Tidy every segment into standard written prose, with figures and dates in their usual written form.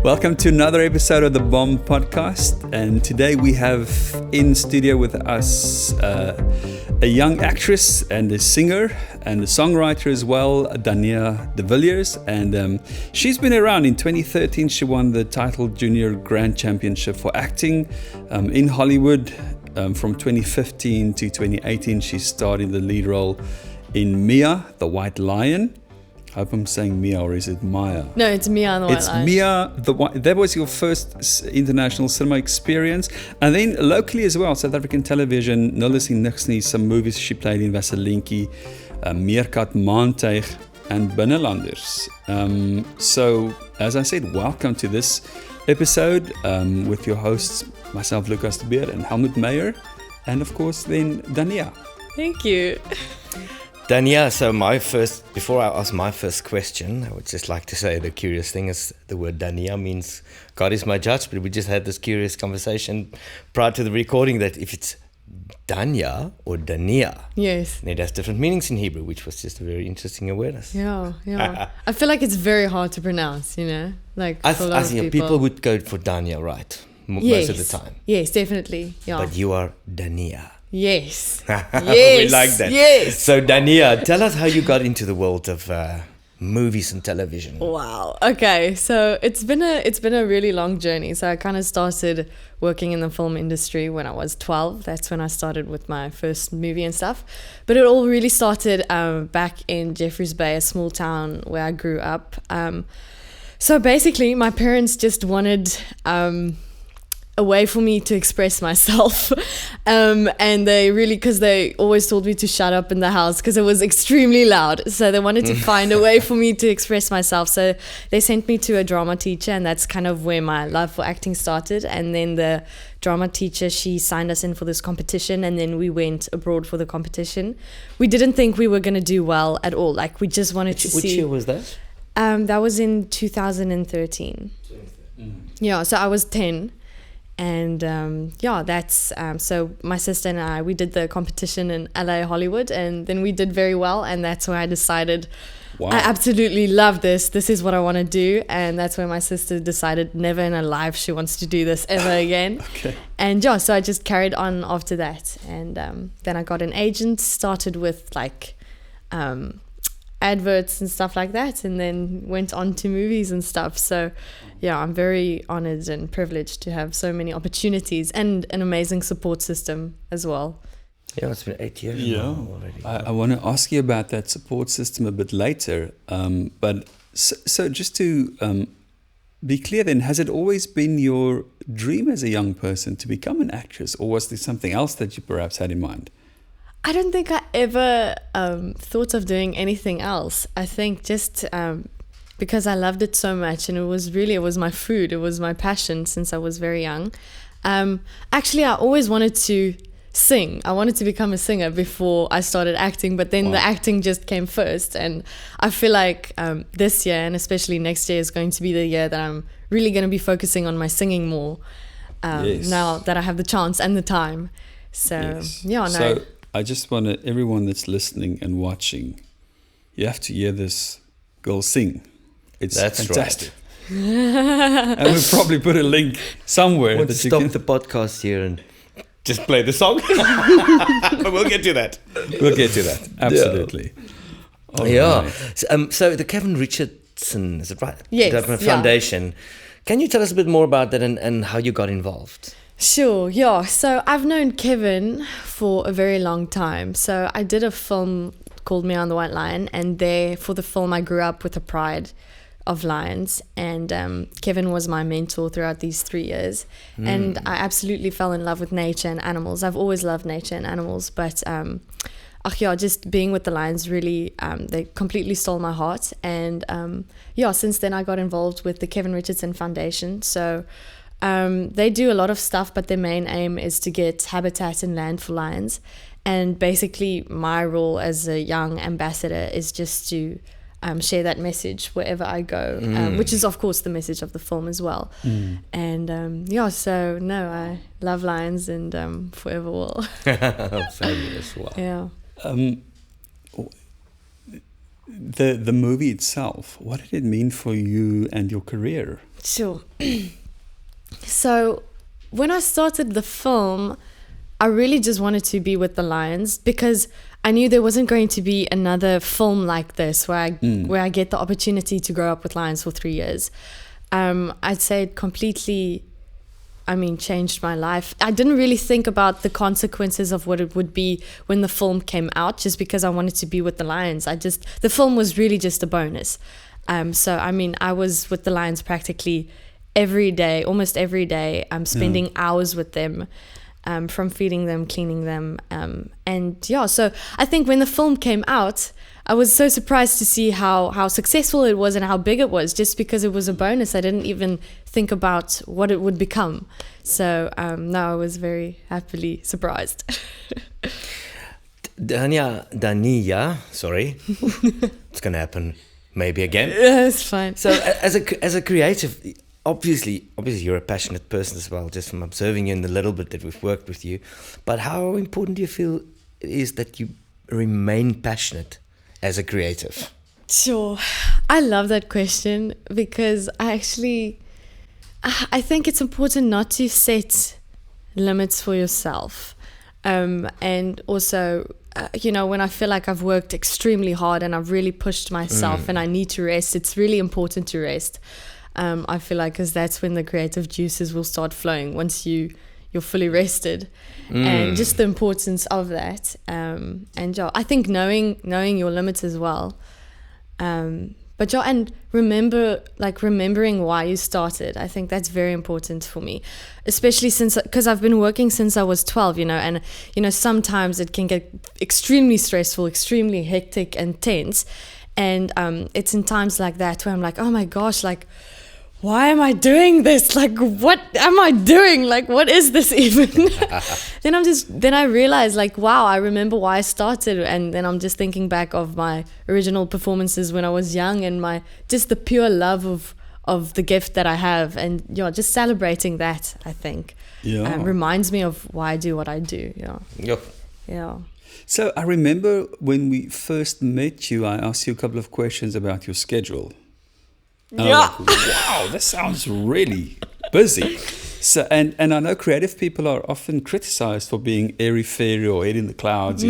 Welcome to another episode of the Bomb Podcast, and today we have in studio with us a young actress and a singer and a songwriter as well, Daniah de Villiers, and she's been around. In 2013 she won the title Junior Grand Championship for acting in Hollywood. From 2015 to 2018 she starred in the lead role in Mia, the White Lion. I hope I'm saying Mia, or is it Maya? No, it's Mia and the White Lion. It's Mia, that was your first international cinema experience. And then locally as well, South African television, Nullis en Niks Nie, some movies she played in Vaselinetjie, Meerkat, Maantuig, and Binnelanders. So, as I said, welcome to this episode with your hosts, myself, Lucas de Beer, and Helmut Meyer, and of course then Daniah. Thank you. Daniah, so before I ask my first question, I would just like to say the curious thing is the word Daniah means God is my judge, but we just had this curious conversation prior to the recording that if it's Daniah or Daniah, yes, and it has different meanings in Hebrew, which was just a very interesting awareness. Yeah. I feel like it's very hard to pronounce, like for a lot of people. People would go for Daniah, right? Most of the time. Yes, definitely. Yeah. But you are Daniah. Yes. We like that. Yes. So Daniah, tell us how you got into the world of movies and television. Wow. Okay. So it's been a really long journey. So I kind of started working in the film industry when I was 12. That's when I started with my first movie and stuff. But it all really started back in Jeffreys Bay, a small town where I grew up. So basically, my parents just wanted a way for me to express myself, and because they always told me to shut up in the house because it was extremely loud, so they wanted to find a way for me to express myself. So they sent me to a drama teacher, and that's kind of where my love for acting started. And then the drama teacher, she signed us in for this competition, and then we went abroad for the competition. We didn't think we were going to do well at all, like we just wanted to see. Which year was that? That was in 2013. Yeah, so I was 10. And that's so my sister and I, we did the competition in LA, Hollywood, and then we did very well, and that's where I decided, wow, I absolutely love this is what I want to do. And that's where my sister decided never in her life she wants to do this ever again. Okay. And so I just carried on after that, and then I got an agent, started with like adverts and stuff like that, and then went on to movies and stuff. So yeah, I'm very honored and privileged to have so many opportunities and an amazing support system as well. Yeah, it's been 8 years now already. I want to ask you about that support system a bit later, but so just to be clear then, has it always been your dream as a young person to become an actress, or was there something else that you perhaps had in mind? I don't think I ever thought of doing anything else. I think just because I loved it so much, and it was my food, it was my passion since I was very young. Actually, I always wanted to sing. I wanted to become a singer before I started acting, but then the acting just came first. And I feel like this year, and especially next year, is going to be the year that I'm really going to be focusing on my singing more now that I have the chance and the time. So, So I just want everyone that's listening and watching, you have to hear this girl sing. That's fantastic. Right. And we'll probably put a link somewhere. We'll stop the podcast here and just play the song. But we'll get to that. Absolutely. Yeah. So the Kevin Richardson, is it right? Yes. Foundation. Can you tell us a bit more about that and how you got involved? Sure, yeah. So I've known Kevin for a very long time. So I did a film called Mia and the White Lion, and for the film I grew up with the pride of lions, and Kevin was my mentor throughout these 3 years. And I absolutely fell in love with nature and animals. I've always loved nature and animals, but just being with the lions really, they completely stole my heart. And since then I got involved with the Kevin Richardson Foundation. So they do a lot of stuff, but their main aim is to get habitat and land for lions. And basically my role as a young ambassador is just to share that message wherever I go, which is of course the message of the film as well. And I love lions and forever will. Fabulous. Wow. Yeah. The movie itself, what did it mean for you and your career? Sure. So when I started the film, I really just wanted to be with the lions because I knew there wasn't going to be another film like this where I get the opportunity to grow up with lions for 3 years. I'd say it completely, changed my life. I didn't really think about the consequences of what it would be when the film came out, just because I wanted to be with the lions. The film was really just a bonus. So I was with the lions practically every day, almost every day. I'm spending hours with them, from feeding them, cleaning them. So I think when the film came out, I was so surprised to see how successful it was and how big it was, just because it was a bonus. I didn't even think about what it would become. So no, I was very happily surprised. Daniah, sorry. It's going to happen maybe again. It's fine. So as a creative, obviously you're a passionate person as well, just from observing you in the little bit that we've worked with you. But how important do you feel it is that you remain passionate as a creative? Sure. I love that question because I think it's important not to set limits for yourself. And also, when I feel like I've worked extremely hard and I've really pushed myself and I need to rest, it's really important to rest. I feel like because that's when the creative juices will start flowing once you're fully rested. And just the importance of that. I think knowing your limits as well. And remembering why you started. I think that's very important for me, especially because I've been working since I was 12, and sometimes it can get extremely stressful, extremely hectic and tense. And it's in times like that where I'm like, oh my gosh, like, why am I doing this? Like, what am I doing? Like, what is this even? Then I realize, like, wow, I remember why I started. And then I'm just thinking back of my original performances when I was young and just the pure love of the gift that I have. And, just celebrating that, I think, reminds me of why I do what I do. Yeah. So I remember when we first met you, I asked you a couple of questions about your schedule. Wow, that sounds really busy. So, and I know creative people are often criticized for being airy-fairy or head in the clouds,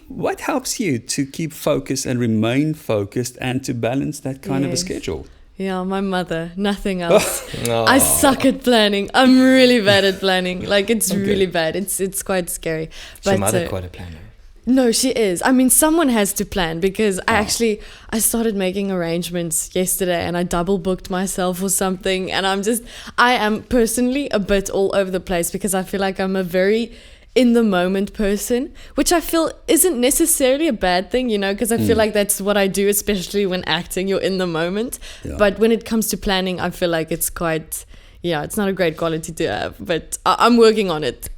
what helps you to keep focused and remain focused and to balance that kind of a schedule? Yeah, my mother, nothing else. I suck at planning. I'm really bad at planning. Like, it's really bad. It's quite scary. Is your mother quite a planner? No, she is. Someone has to plan because I started making arrangements yesterday and I double booked myself or something. And I am personally a bit all over the place because I feel like I'm a very in the moment person, which I feel isn't necessarily a bad thing, because I feel like that's what I do, especially when acting, you're in the moment. Yeah. But when it comes to planning, I feel like it's quite, it's not a great quality to have, but I'm working on it.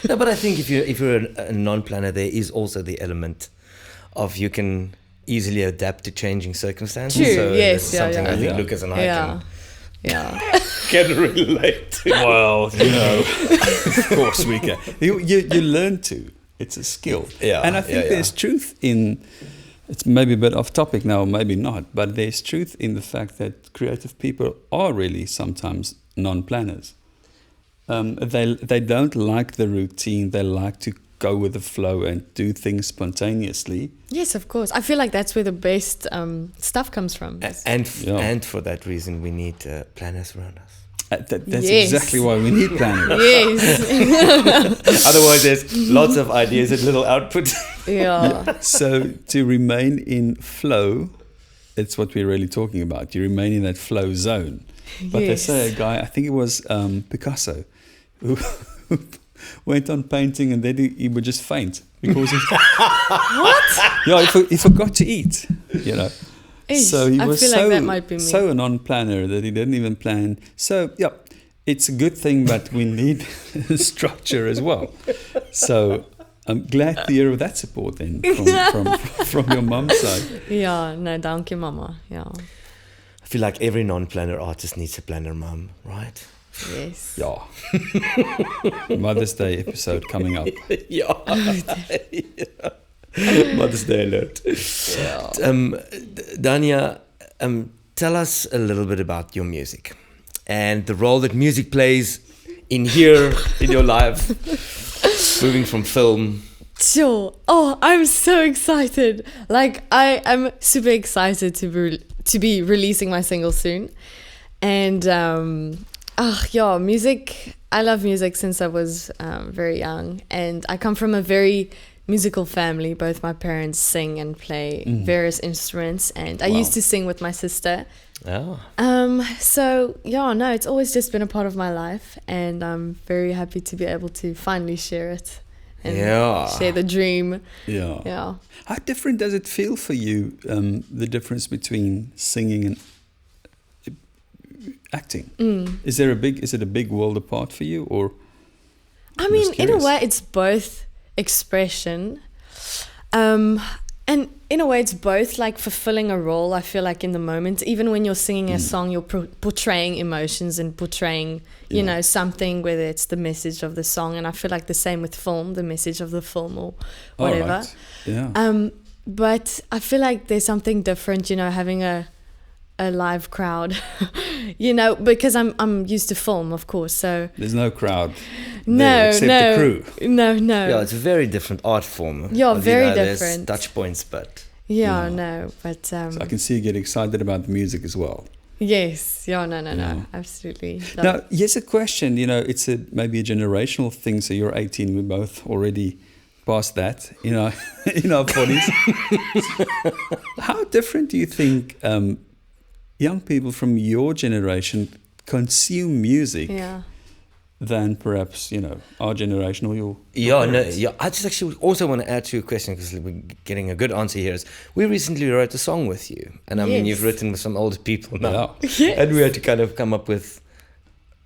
No, but I think if you're a non-planner, there is also the element of you can easily adapt to changing circumstances. True. So yes, something I think Lucas and I can relate to. Well, of course we can. You learn to. It's a skill. Yeah, and I think there's truth in. It's maybe a bit off topic now, maybe not, but there's truth in the fact that creative people are really sometimes non-planners. They don't like the routine. They like to go with the flow and do things spontaneously. Yes, of course. I feel like that's where the best stuff comes from. And for that reason, we need planners around us. That's exactly why we need planners. Yes. Otherwise, there's lots of ideas and little output. Yeah. So to remain in flow, it's what we're really talking about. You remain in that flow zone. But they say a guy, I think it was Picasso, who went on painting and then he would just faint because what? Yeah, he forgot to eat. So he was like that might be me. So a non-planner that he didn't even plan. So it's a good thing, but we need structure as well. So I'm glad to hear that support then from your mum's side. Yeah, no, thank you, mama. Yeah. I feel like every non-planner artist needs a planner mum, right? Yes. Yeah. Mother's Day episode coming up. Yeah. Mother's Day alert. Yeah. Daniah, tell us a little bit about your music and the role that music plays in here in your life, moving from film. Sure. Oh, I'm so excited. Like, I am super excited to be releasing my single soon. And, music. I love music since I was very young. And I come from a very musical family. Both my parents sing and play various instruments. And I used to sing with my sister. Oh. It's always just been a part of my life. And I'm very happy to be able to finally share it. And share the dream. Yeah. How different does it feel for you, the difference between singing and acting? Is it a big world apart for you, or? I mean, in a way, it's both expression, and in a way, it's both like fulfilling a role. I feel like in the moment, even when you're singing a song, you're portraying emotions and portraying, something, whether it's the message of the song. And I feel like the same with film, the message of the film or whatever. Right. Yeah. But I feel like there's something different, having a live crowd, because I'm used to film, of course. So there's no crowd. No, except the crew. No. Yeah, it's a very different art form. Yeah, very different. There's touch points, but but so I can see you get excited about the music as well. Yes. No, absolutely. Now, here's a question. It's maybe a generational thing. So you're 18. We're both already past that. In our 40s. How different do you think young people from your generation consume music than perhaps our generation or your parents? I just actually also want to add to your question, because we're getting a good answer here. Is we recently wrote a song with you, and I mean you've written with some older people now, and we had to kind of come up with,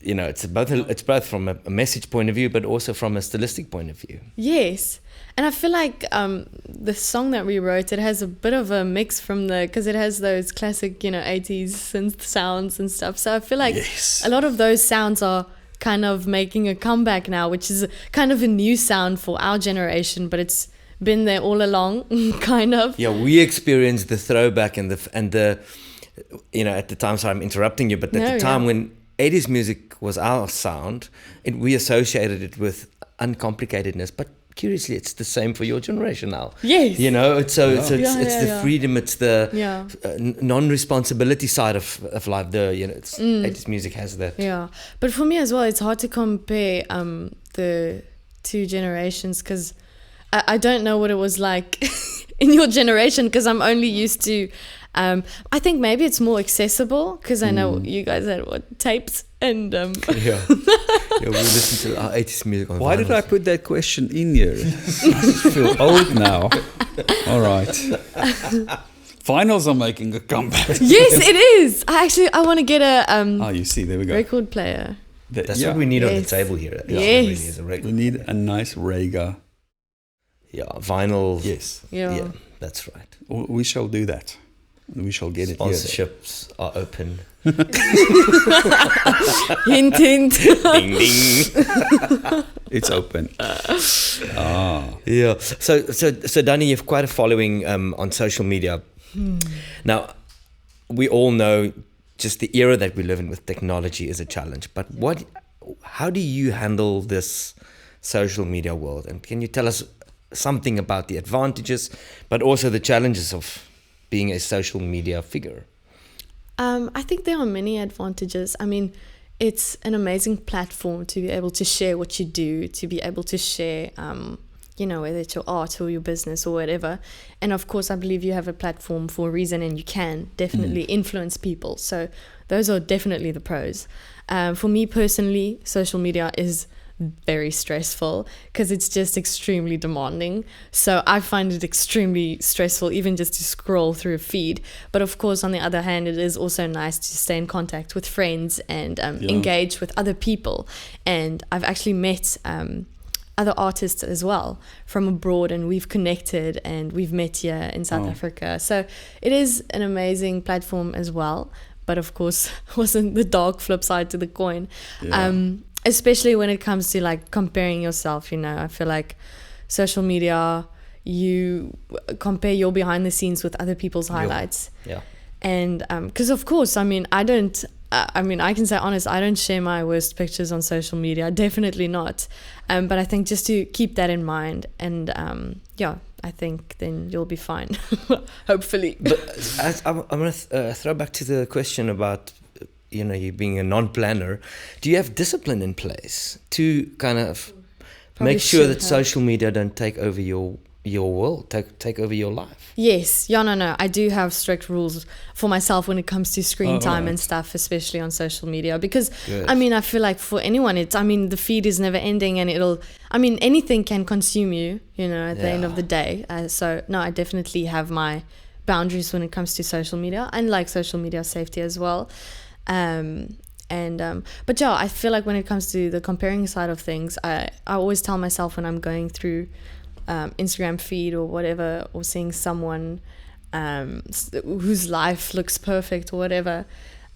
it's both from a message point of view, but also from a stylistic point of view. Yes. And I feel like the song that we wrote, it has a bit of a mix because it has those classic, 80s synth sounds and stuff. So I feel like a lot of those sounds are kind of making a comeback now, which is kind of a new sound for our generation, but it's been there all along, kind of. Yeah, we experienced the throwback and the at the time, sorry, I'm interrupting you, but at the time when 80s music was our sound, we associated it with uncomplicatedness, but curiously, it's the same for your generation now. Yes. It's the freedom, it's the non-responsibility side of life. 80s music has that. Yeah, but for me as well, it's hard to compare the two generations, because I don't know what it was like in your generation, because I'm only used to. I think maybe it's more accessible, because I know you guys had tapes and we listen to our 80s music on Why vinyls. did I put that question in here? I feel old now. All right. Vinyls are making a comeback. Yes, it is. I want to get a you see, there we go. record player. That's what we need on the table here. Yes. Really is a record. We need a nice Rega. Yeah, vinyl. Yes. Yeah. That's right. We shall do that. We shall get it. Sponsorships are open. Hint, hint. Ding, ding. It's open. Yeah. So Danny, you've quite a following on social media. Now, we all know just the era that we live in with technology is a challenge. But how do you handle this social media world? And can you tell us something about the advantages, but also the challenges of being a social media figure? I think there are many advantages. I mean, it's an amazing platform to be able to share what you do, to be able to share, whether it's your art or your business or whatever. And of course, I believe you have a platform for a reason, and you can definitely influence people. So those are definitely the pros. For me personally, social media is very stressful because it's just extremely demanding. So I find it extremely stressful even just to scroll through a feed. But of course, on the other hand, it is also nice to stay in contact with friends and engage with other people. And I've actually met other artists as well from abroad, and we've connected and we've met here in South Africa. So it is an amazing platform as well. But of course, wasn't the dark flip side to the coin. Especially when it comes to like comparing yourself, I feel like social media, you compare your behind the scenes with other people's highlights. And because of course, I mean, I can say honest, I don't share my worst pictures on social media, definitely not. But I think just to keep that in mind, and I think then you'll be fine, hopefully. But I'm going to throw back to the question about, you being a non-planner. Do you have discipline in place to kind of make sure that social media don't take over your world, take over your life? Yes. No. I do have strict rules for myself when it comes to screen time and stuff, especially on social media. Because, Good. I feel like for anyone, the feed is never ending, and anything can consume you, at the end of the day. So, no, I definitely have my boundaries when it comes to social media, and like social media safety as well. But I feel like when it comes to the comparing side of things, I always tell myself when I'm going through Instagram feed or whatever, or seeing someone whose life looks perfect or whatever,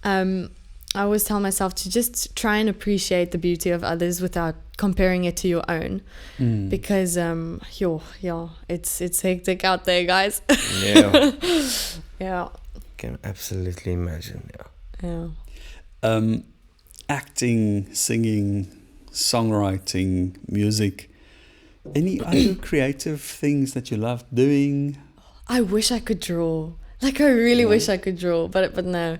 I always tell myself to just try and appreciate the beauty of others without comparing it to your own, because it's hectic out there, guys. Yeah. Yeah. Can absolutely imagine. Yeah. Acting, singing, songwriting, music. Any other creative things that you love doing? I wish I could draw. I really wish I could draw, but no.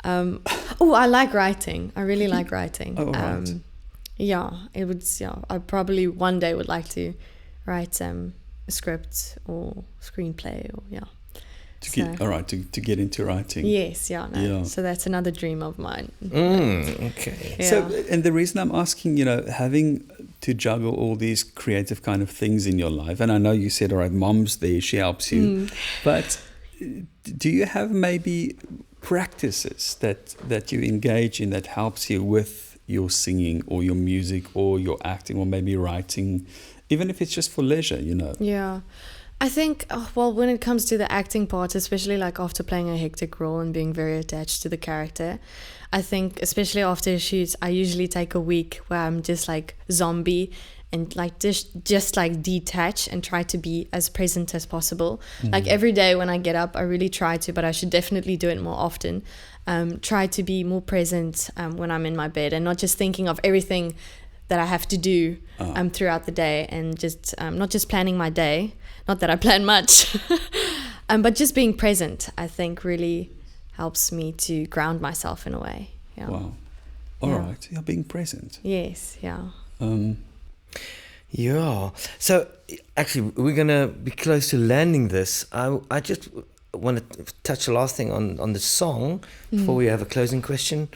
I like writing. I really like writing. Oh, right. I probably one day would like to write a script or screenplay or to get into writing. Yes, So that's another dream of mine. Okay. Yeah. So, and the reason I'm asking, having to juggle all these creative kind of things in your life, and I know you said, all right, mom's there, she helps you, but do you have maybe practices that you engage in that helps you with your singing or your music or your acting or maybe writing, even if it's just for leisure, Yeah. I think, when it comes to the acting part, especially like after playing a hectic role and being very attached to the character, I think especially after a shoot, I usually take a week where I'm just like zombie and like just like detach and try to be as present as possible. Like every day when I get up, I really try to, but I should definitely do it more often. Try to be more present when I'm in my bed and not just thinking of everything that I have to do throughout the day, and just not just planning my day. Not that I plan much, but just being present, I think, really helps me to ground myself in a way. Yeah. Wow. All right. You're being present. Yes. Yeah. Yeah. So actually, we're gonna be close to landing this. I just want to touch the last thing on the song before we have a closing question.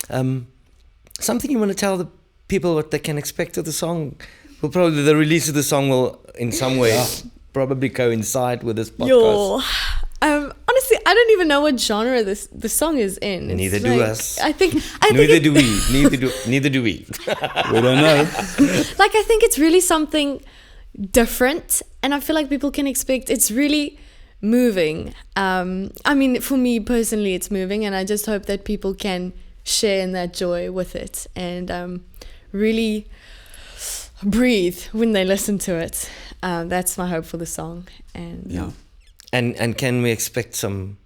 Something you want to tell the people what they can expect of the song? Well, probably the release of the song will, in some ways, probably coincide with this podcast. Honestly, I don't even know what genre the song is in. Neither do us. Neither do we. Neither do we. We don't know. I think it's really something different, and I feel like people can expect. It's really moving. For me personally, it's moving, and I just hope that people can share in that joy with it, and really breathe when they listen to it. That's my hope for the song. And yeah. And can we expect some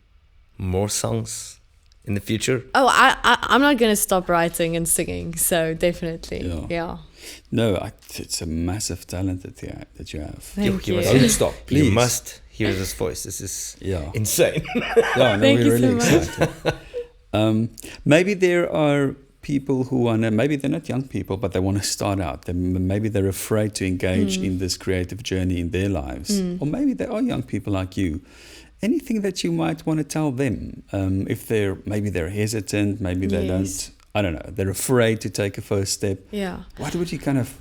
more songs in the future? Oh, I'm not going to stop writing and singing, so definitely. Yeah. No, it's a massive talent that you have. Thank you. Don't stop, please. You must hear this voice. This is insane. Yeah, no, Thank we're you really so much. excited. Maybe there are people who maybe they're not young people, but they want to start out. Maybe they're afraid to engage in this creative journey in their lives. Or maybe they are young people like you. Anything that you might want to tell them, if they're hesitant, maybe they don't, I don't know, they're afraid to take a first step. Yeah. What would you kind of,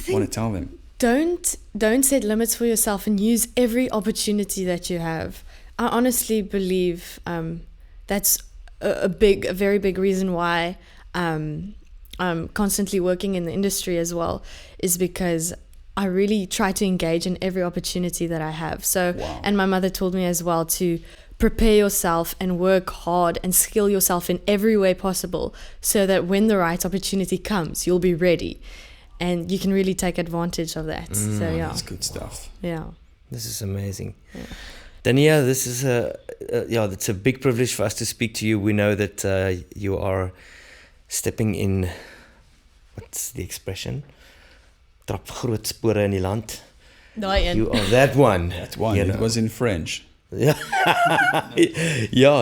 want to tell them? Don't set limits for yourself and use every opportunity that you have. I honestly believe that's a very big reason why I'm constantly working in the industry as well, is because I really try to engage in every opportunity that I have. So, and my mother told me as well to prepare yourself and work hard and skill yourself in every way possible, so that when the right opportunity comes, you'll be ready, and you can really take advantage of that. So yeah, That's good stuff. Yeah. This is amazing. Yeah. Daniah, this is it's a big privilege for us to speak to you. We know that you are stepping in, what's the expression? Trap groot spore in die land. You are that one. That one. You It know. was in French. Yeah,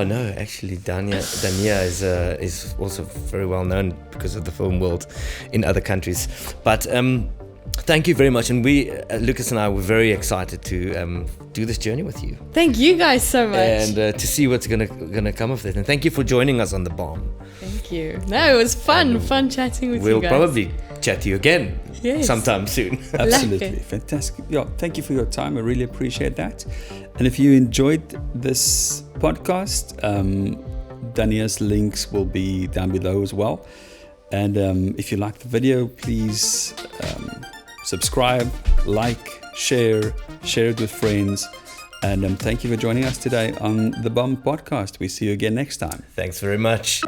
no, actually, Daniah is also very well known because of the film world in other countries. But thank you very much, and we, Lucas and I, were very excited to do this journey with you, Thank you guys so much. and to see what's gonna come of it. And thank you for joining us on the bomb. Thank you. No, it was fun chatting with We'll you guys. probably chat to you again Yes. sometime soon. Absolutely. Lekker. Fantastic. Yeah, thank you for your time. I really appreciate that. And if you enjoyed this podcast, Daniah's links will be down below as well. And if you like the video, please subscribe, like, share it with friends. And thank you for joining us today on the Bomb Podcast. We see you again next time. Thanks very much.